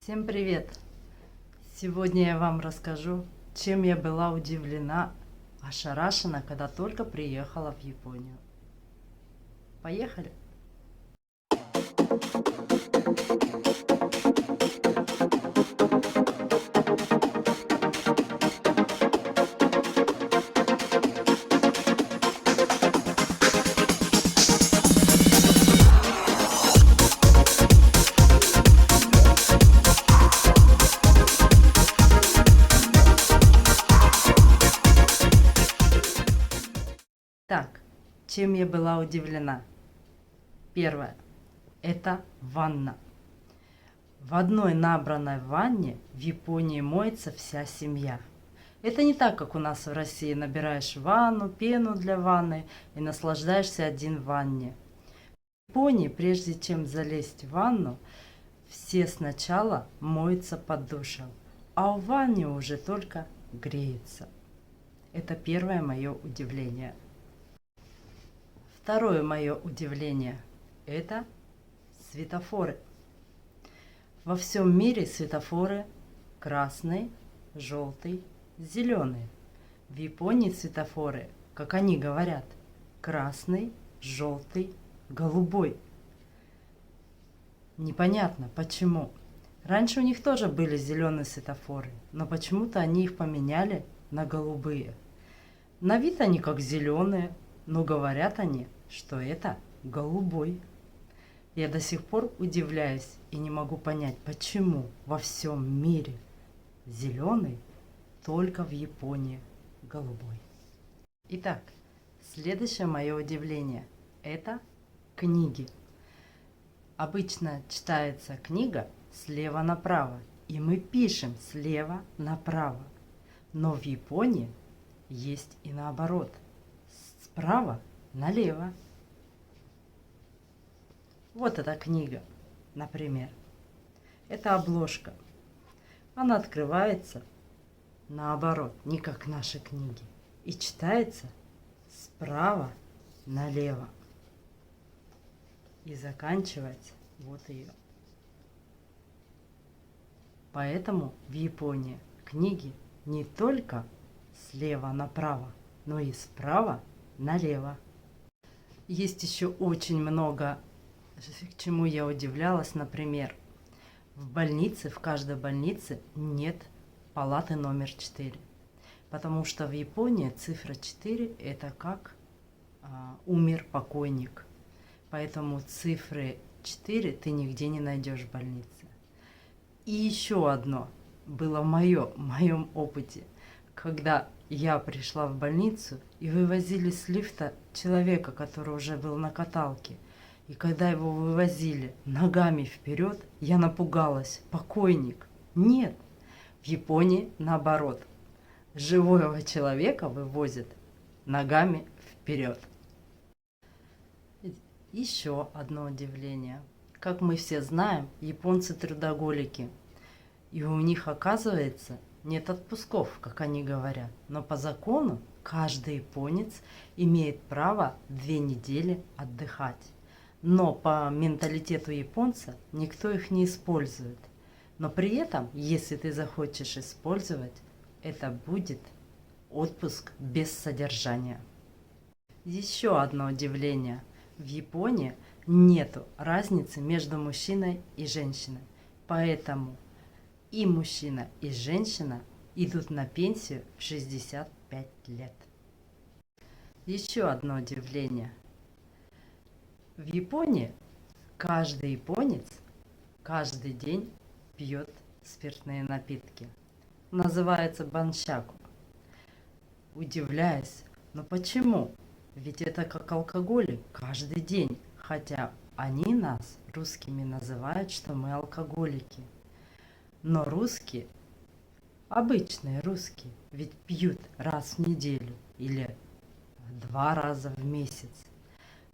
Всем привет! Сегодня я вам расскажу, чем я была удивлена, ошарашена, когда только приехала в Японию. Поехали! Так, чем я была удивлена? Первое. Это ванна. В одной набранной ванне в Японии моется вся семья. Это не так, как у нас в России. Набираешь ванну, пену для ванны и наслаждаешься один в ванне. В Японии, прежде чем залезть в ванну, все сначала моются под душем, а в ванне уже только греются. Это первое мое удивление. Второе мое удивление – это светофоры. Во всем мире светофоры красный, желтый, зеленый. В Японии светофоры, как они говорят, красный, желтый, голубой. Непонятно, почему. Раньше у них тоже были зеленые светофоры, но почему-то они их поменяли на голубые. На вид они как зеленые, но говорят они, что это голубой. Я до сих пор удивляюсь и не могу понять, почему во всем мире зеленый, только в Японии голубой. Итак, следующее мое удивление – это книги. Обычно читается книга слева направо, и мы пишем слева направо. Но в Японии есть и наоборот, справа налево. Вот эта книга, например. Это обложка. Она открывается наоборот, не как наши книги, и читается справа налево. И заканчивается вот ее. Поэтому в Японии книги не только слева направо, но и справа налево. Есть еще очень много, к чему я удивлялась. Например, в больнице, в каждой больнице нет палаты номер 4. Потому что в Японии цифра 4 это как умер покойник. Поэтому цифры 4 ты нигде не найдешь в больнице. И еще одно было в моем опыте, когда я пришла в больницу и вывозили с лифта человека, который уже был на каталке. И когда его вывозили ногами вперед, я напугалась. Покойник. Нет. В Японии наоборот. Живого человека вывозят ногами вперед. Еще одно удивление. Как мы все знаем, японцы трудоголики. И у них, оказывается, нет отпусков, как они говорят. Но по закону каждый японец имеет право 2 недели отдыхать. Но по менталитету японца никто их не использует. Но при этом, если ты захочешь использовать, это будет отпуск без содержания. Еще одно удивление. В Японии нету разницы между мужчиной и женщиной. Поэтому и мужчина, и женщина идут на пенсию в 65 лет. Еще одно удивление. В Японии каждый японец каждый день пьет спиртные напитки. Называется баншаку. Удивляюсь, но почему? Ведь это как алкоголь каждый день. Хотя они нас, русскими, называют, что мы алкоголики. Но русские, обычные русские, ведь пьют раз в неделю или 2 раза в месяц.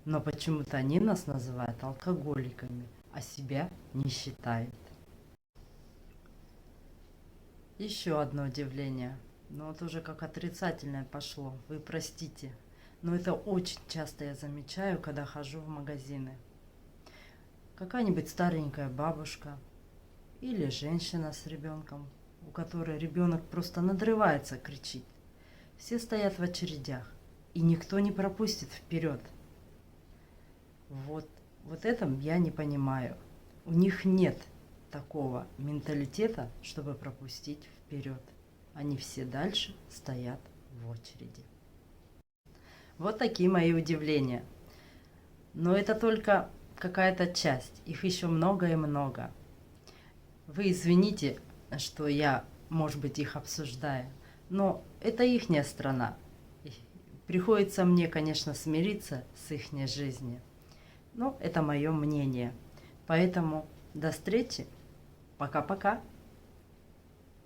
Но почему-то они нас называют алкоголиками, а себя не считают. Еще одно удивление. Но вот уже как отрицательное пошло. Вы простите. Но это очень часто я замечаю, когда хожу в магазины. Какая-нибудь старенькая бабушка Или женщина с ребенком, у которой ребенок просто надрывается, кричит. Все стоят в очередях, и никто не пропустит вперед. Вот этом я не понимаю. У них нет такого менталитета, чтобы пропустить вперед. Они все дальше стоят в очереди. Вот такие мои удивления. Но это только какая-то часть. Их еще много и много. Вы извините, что я, может быть, их обсуждаю, но это ихняя страна. Приходится мне, конечно, смириться с ихней жизнью. Но это мое мнение. Поэтому до встречи. Пока-пока.